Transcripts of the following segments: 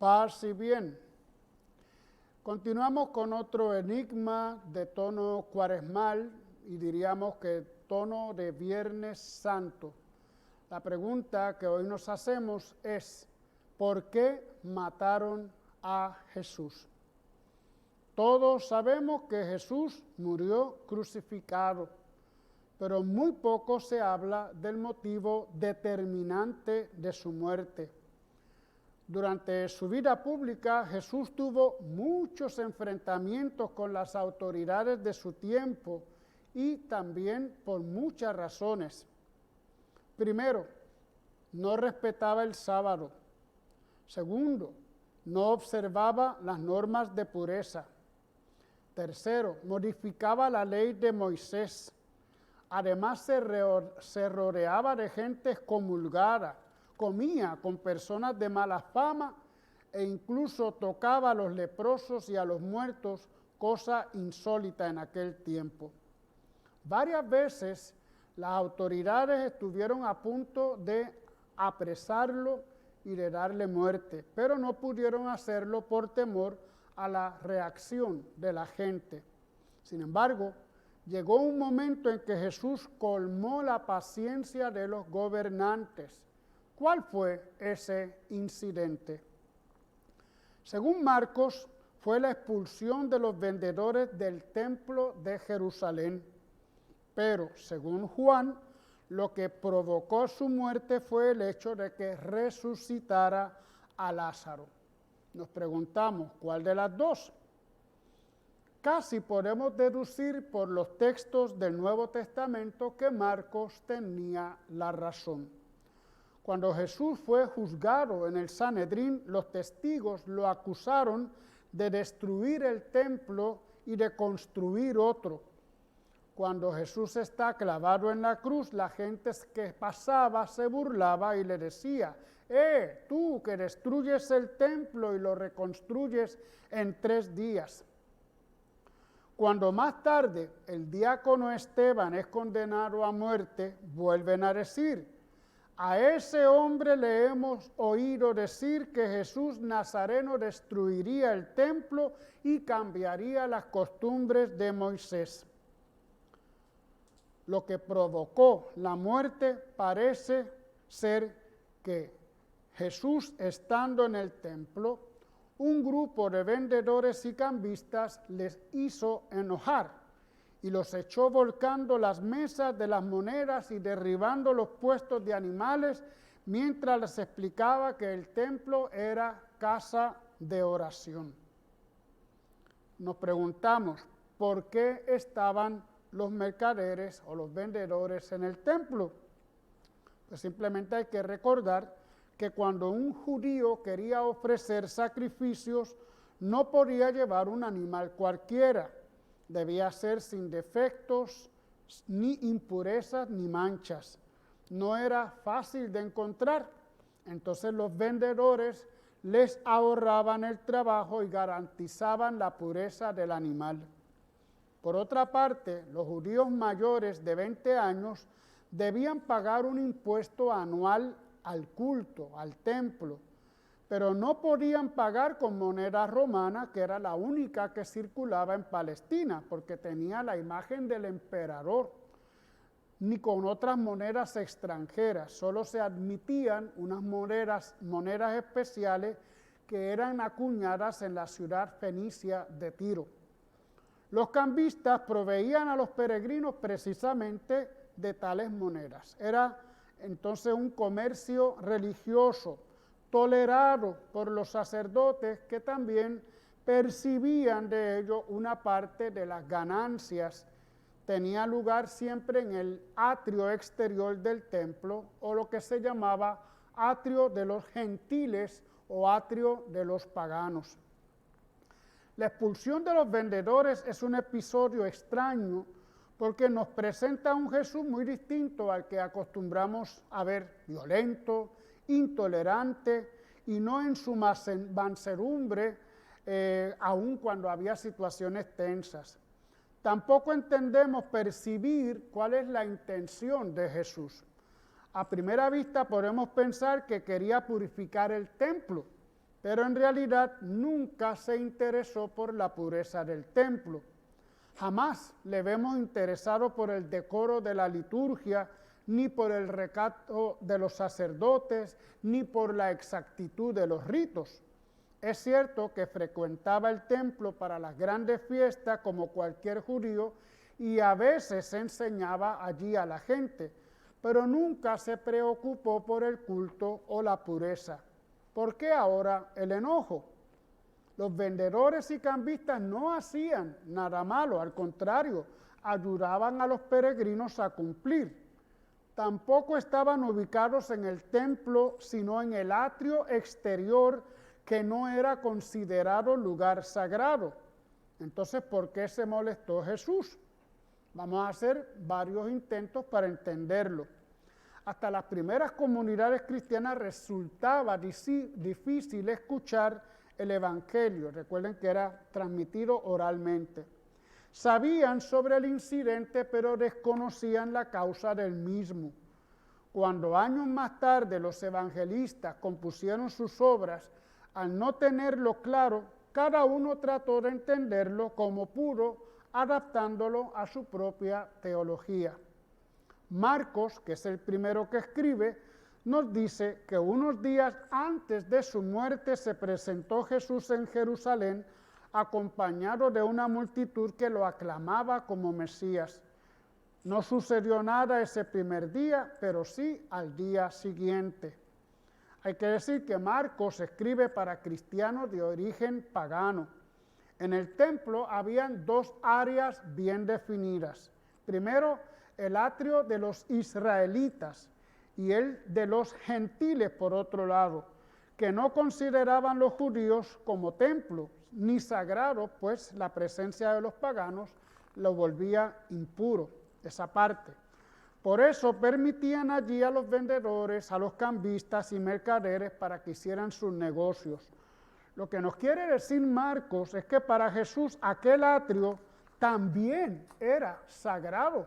Paz y bien. Continuamos con otro enigma de tono cuaresmal y diríamos que tono de Viernes Santo. La pregunta que hoy nos hacemos es, ¿por qué mataron a Jesús? Todos sabemos que Jesús murió crucificado, pero muy poco se habla del motivo determinante de su muerte. Durante su vida pública, Jesús tuvo muchos enfrentamientos con las autoridades de su tiempo y también por muchas razones. Primero, no respetaba el sábado. Segundo, no observaba las normas de pureza. Tercero, modificaba la ley de Moisés. Además, se rodeaba de gente excomulgada, comía con personas de mala fama e incluso tocaba a los leprosos y a los muertos, cosa insólita en aquel tiempo. Varias veces las autoridades estuvieron a punto de apresarlo y de darle muerte, pero no pudieron hacerlo por temor a la reacción de la gente. Sin embargo, llegó un momento en que Jesús colmó la paciencia de los gobernantes. ¿Cuál fue ese incidente? Según Marcos, fue la expulsión de los vendedores del templo de Jerusalén. Pero, según Juan, lo que provocó su muerte fue el hecho de que resucitara a Lázaro. Nos preguntamos, ¿cuál de las dos? Casi podemos deducir por los textos del Nuevo Testamento que Marcos tenía la razón. Cuando Jesús fue juzgado en el Sanedrín, los testigos lo acusaron de destruir el templo y de construir otro. Cuando Jesús está clavado en la cruz, la gente que pasaba se burlaba y le decía, tú que destruyes el templo y lo reconstruyes en 3 días. Cuando más tarde el diácono Esteban es condenado a muerte, vuelven a decir, a ese hombre le hemos oído decir que Jesús Nazareno destruiría el templo y cambiaría las costumbres de Moisés. Lo que provocó la muerte parece ser que Jesús, estando en el templo, un grupo de vendedores y cambistas les hizo enojar y los echó volcando las mesas de las monedas y derribando los puestos de animales mientras les explicaba que el templo era casa de oración. Nos preguntamos, ¿por qué estaban los mercaderes o los vendedores en el templo? Pues simplemente hay que recordar que cuando un judío quería ofrecer sacrificios, no podía llevar un animal cualquiera. Debía ser sin defectos, ni impurezas, ni manchas. No era fácil de encontrar. Entonces los vendedores les ahorraban el trabajo y garantizaban la pureza del animal. Por otra parte, los judíos mayores de 20 años debían pagar un impuesto anual al culto, al templo, pero no podían pagar con moneda romana, que era la única que circulaba en Palestina, porque tenía la imagen del emperador, ni con otras monedas extranjeras. Solo se admitían unas monedas especiales que eran acuñadas en la ciudad fenicia de Tiro. Los cambistas proveían a los peregrinos precisamente de tales monedas. Era entonces un comercio religioso, tolerado por los sacerdotes que también percibían de ello una parte de las ganancias. Tenía lugar siempre en el atrio exterior del templo, o lo que se llamaba atrio de los gentiles o atrio de los paganos. La expulsión de los vendedores es un episodio extraño porque nos presenta a un Jesús muy distinto al que acostumbramos a ver, violento, intolerante y no en su mansedumbre, aun cuando había situaciones tensas. Tampoco entendemos percibir cuál es la intención de Jesús. A primera vista podemos pensar que quería purificar el templo, pero en realidad nunca se interesó por la pureza del templo. Jamás le vemos interesado por el decoro de la liturgia, ni por el recato de los sacerdotes, ni por la exactitud de los ritos. Es cierto que frecuentaba el templo para las grandes fiestas como cualquier judío y a veces enseñaba allí a la gente, pero nunca se preocupó por el culto o la pureza. ¿Por qué ahora el enojo? Los vendedores y cambistas no hacían nada malo, al contrario, ayudaban a los peregrinos a cumplir. Tampoco estaban ubicados en el templo, sino en el atrio exterior, que no era considerado lugar sagrado. Entonces, ¿por qué se molestó Jesús? Vamos a hacer varios intentos para entenderlo. Hasta las primeras comunidades cristianas resultaba difícil escuchar el Evangelio. Recuerden que era transmitido oralmente. Sabían sobre el incidente, pero desconocían la causa del mismo. Cuando años más tarde los evangelistas compusieron sus obras, al no tenerlo claro, cada uno trató de entenderlo como pudo, adaptándolo a su propia teología. Marcos, que es el primero que escribe, nos dice que unos días antes de su muerte se presentó Jesús en Jerusalén, acompañado de una multitud que lo aclamaba como Mesías. No sucedió nada ese primer día, pero sí al día siguiente. Hay que decir que Marcos escribe para cristianos de origen pagano. En el templo habían dos áreas bien definidas. Primero, el atrio de los israelitas y el de los gentiles, por otro lado, que no consideraban los judíos como templo ni sagrado, pues la presencia de los paganos lo volvía impuro, esa parte. Por eso permitían allí a los vendedores, a los cambistas y mercaderes para que hicieran sus negocios. Lo que nos quiere decir Marcos es que para Jesús aquel atrio también era sagrado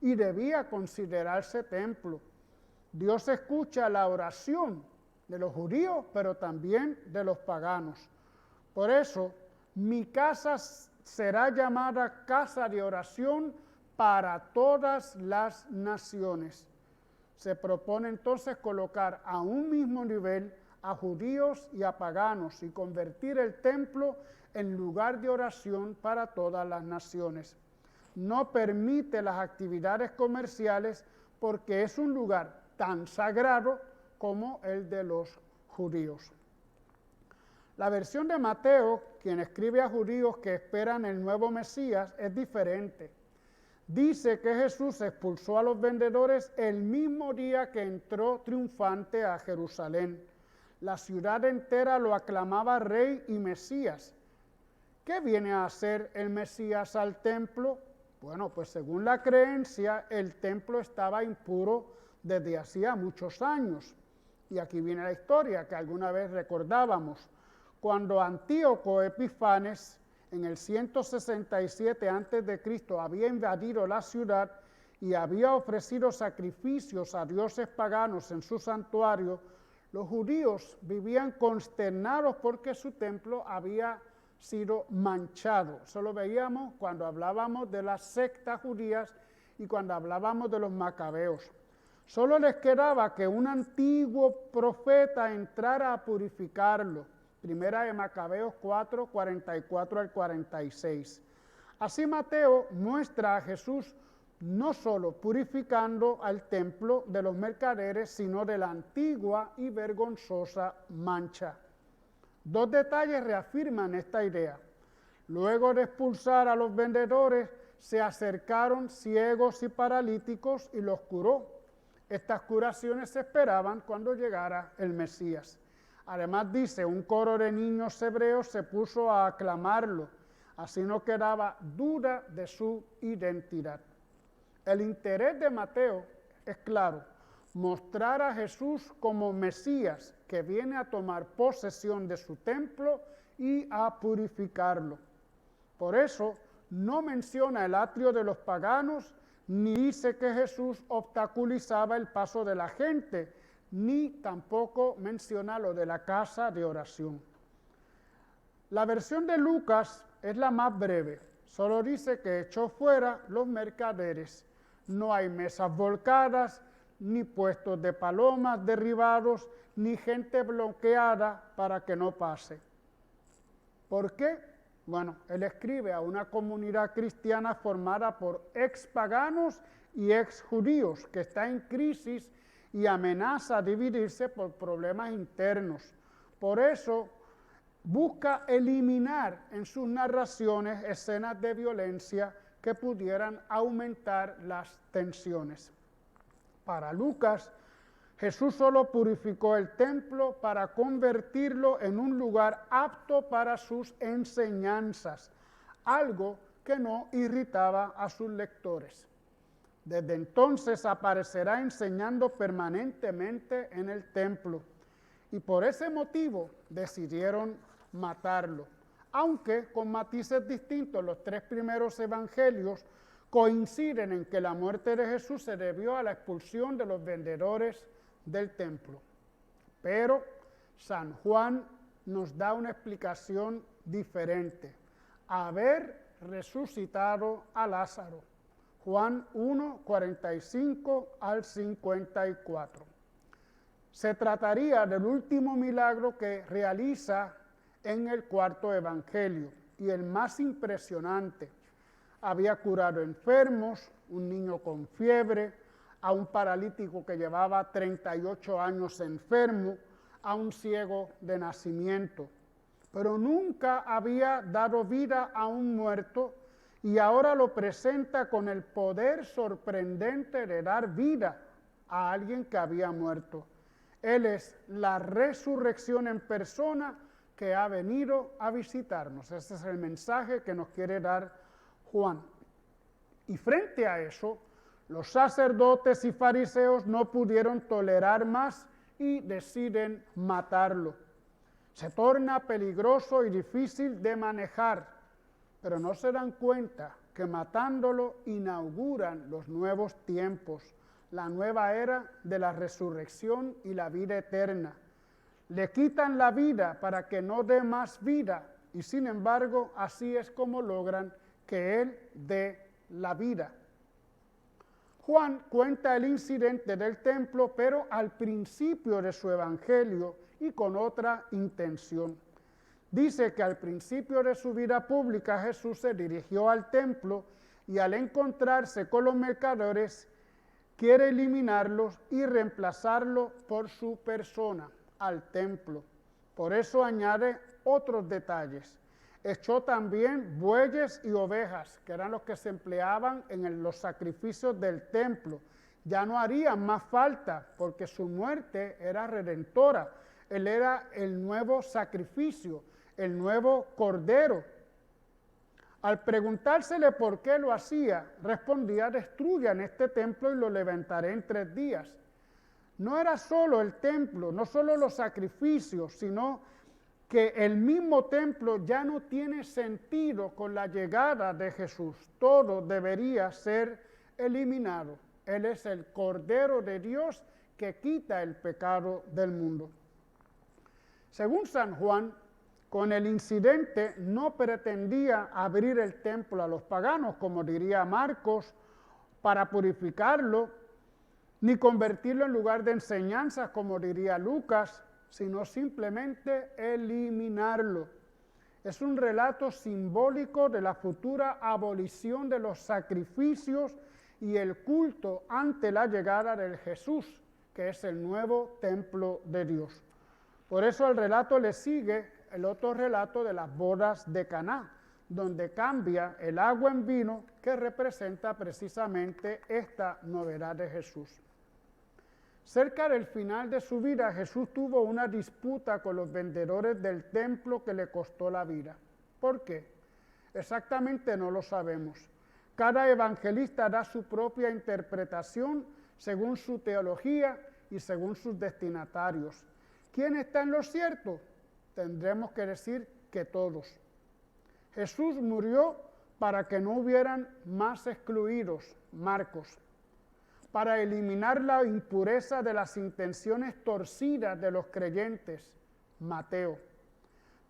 y debía considerarse templo. Dios escucha la oración de los judíos, pero también de los paganos. Por eso, mi casa será llamada casa de oración para todas las naciones. Se propone entonces colocar a un mismo nivel a judíos y a paganos y convertir el templo en lugar de oración para todas las naciones. No permite las actividades comerciales porque es un lugar tan sagrado como el de los judíos. La versión de Mateo, quien escribe a judíos que esperan el nuevo Mesías, es diferente. Dice que Jesús expulsó a los vendedores el mismo día que entró triunfante a Jerusalén. La ciudad entera lo aclamaba rey y Mesías. ¿Qué viene a hacer el Mesías al templo? Bueno, pues según la creencia, el templo estaba impuro desde hacía muchos años. Y aquí viene la historia que alguna vez recordábamos. Cuando Antíoco Epifanes, en el 167 a.C., había invadido la ciudad y había ofrecido sacrificios a dioses paganos en su santuario, los judíos vivían consternados porque su templo había sido manchado. Eso lo veíamos cuando hablábamos de las sectas judías y cuando hablábamos de los macabeos. Solo les quedaba que un antiguo profeta entrara a purificarlo. Primera de Macabeos 4, 44 al 46. Así Mateo muestra a Jesús no solo purificando al templo de los mercaderes, sino de la antigua y vergonzosa mancha. Dos detalles reafirman esta idea. Luego de expulsar a los vendedores, se acercaron ciegos y paralíticos y los curó. Estas curaciones se esperaban cuando llegara el Mesías. Además dice, un coro de niños hebreos se puso a aclamarlo, así no quedaba duda de su identidad. El interés de Mateo es claro, mostrar a Jesús como Mesías que viene a tomar posesión de su templo y a purificarlo. Por eso no menciona el atrio de los paganos, ni dice que Jesús obstaculizaba el paso de la gente, ni tampoco menciona lo de la casa de oración. La versión de Lucas es la más breve. Solo dice que echó fuera los mercaderes. No hay mesas volcadas, ni puestos de palomas derribados, ni gente bloqueada para que no pase. ¿Por qué? Bueno, él escribe a una comunidad cristiana formada por ex paganos y ex judíos que está en crisis y amenaza dividirse por problemas internos. Por eso busca eliminar en sus narraciones escenas de violencia que pudieran aumentar las tensiones. Para Lucas, Jesús solo purificó el templo para convertirlo en un lugar apto para sus enseñanzas, algo que no irritaba a sus lectores. Desde entonces aparecerá enseñando permanentemente en el templo, y por ese motivo decidieron matarlo. Aunque con matices distintos, los tres primeros evangelios coinciden en que la muerte de Jesús se debió a la expulsión de los vendedores del templo. Pero San Juan nos da una explicación diferente: haber resucitado a Lázaro. Juan 1, 45 al 54. Se trataría del último milagro que realiza en el cuarto evangelio y el más impresionante. Había curado enfermos, un niño con fiebre, a un paralítico que llevaba 38 años enfermo, a un ciego de nacimiento. Pero nunca había dado vida a un muerto y ahora lo presenta con el poder sorprendente de dar vida a alguien que había muerto. Él es la resurrección en persona que ha venido a visitarnos. Ese es el mensaje que nos quiere dar Juan. Y frente a eso, los sacerdotes y fariseos no pudieron tolerar más y deciden matarlo. Se torna peligroso y difícil de manejar, pero no se dan cuenta que matándolo inauguran los nuevos tiempos, la nueva era de la resurrección y la vida eterna. Le quitan la vida para que no dé más vida, y sin embargo, así es como logran que Él dé la vida. Juan cuenta el incidente del templo, pero al principio de su evangelio y con otra intención. Dice que al principio de su vida pública Jesús se dirigió al templo y al encontrarse con los mercaderes quiere eliminarlos y reemplazarlo por su persona, al templo. Por eso añade otros detalles. Echó también bueyes y ovejas, que eran los que se empleaban en los sacrificios del templo. Ya no harían más falta, porque su muerte era redentora. Él era el nuevo sacrificio, el nuevo cordero. Al preguntársele por qué lo hacía, respondía: destruyan este templo y lo levantaré en 3 días. No era solo el templo, no solo los sacrificios, sino que el mismo templo ya no tiene sentido con la llegada de Jesús. Todo debería ser eliminado. Él es el Cordero de Dios que quita el pecado del mundo. Según San Juan, con el incidente no pretendía abrir el templo a los paganos, como diría Marcos, para purificarlo, ni convertirlo en lugar de enseñanza, como diría Lucas, sino simplemente eliminarlo. Es un relato simbólico de la futura abolición de los sacrificios y el culto ante la llegada del Jesús, que es el nuevo templo de Dios. Por eso al relato le sigue el otro relato de las bodas de Caná, donde cambia el agua en vino, que representa precisamente esta novedad de Jesús. Cerca del final de su vida, Jesús tuvo una disputa con los vendedores del templo que le costó la vida. ¿Por qué? Exactamente no lo sabemos. Cada evangelista da su propia interpretación según su teología y según sus destinatarios. ¿Quién está en lo cierto? Tendremos que decir que todos. Jesús murió para que no hubieran más excluidos, Marcos, para eliminar la impureza de las intenciones torcidas de los creyentes, Mateo,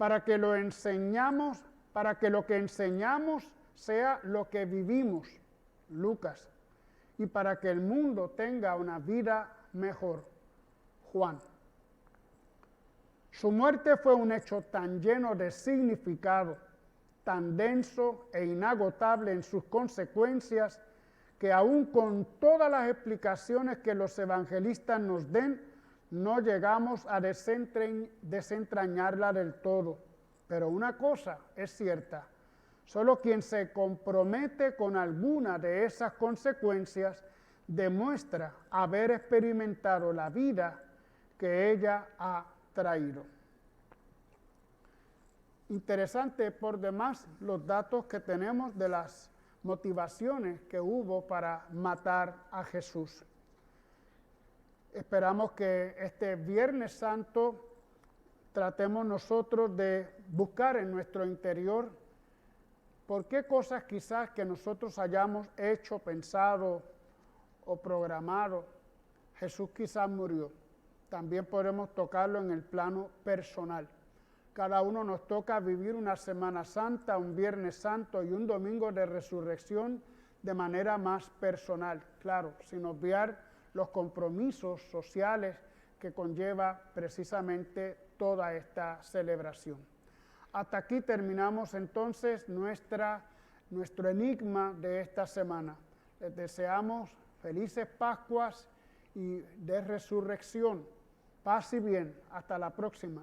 para que lo enseñamos, para que lo que enseñamos sea lo que vivimos, Lucas, y para que el mundo tenga una vida mejor, Juan. Su muerte fue un hecho tan lleno de significado, tan denso e inagotable en sus consecuencias, que aun con todas las explicaciones que los evangelistas nos den, no llegamos a desentrañarla del todo. Pero una cosa es cierta, solo quien se compromete con alguna de esas consecuencias demuestra haber experimentado la vida que ella ha traído. Interesante por demás los datos que tenemos de las motivaciones que hubo para matar a Jesús. Esperamos que este Viernes Santo tratemos nosotros de buscar en nuestro interior por qué cosas quizás que nosotros hayamos hecho, pensado o programado, Jesús quizás murió. También podemos tocarlo en el plano personal. Cada uno nos toca vivir una Semana Santa, un Viernes Santo y un Domingo de Resurrección de manera más personal, claro, sin obviar los compromisos sociales que conlleva precisamente toda esta celebración. Hasta aquí terminamos entonces nuestro enigma de esta semana. Les deseamos felices Pascuas y de resurrección. Paz y bien. Hasta la próxima.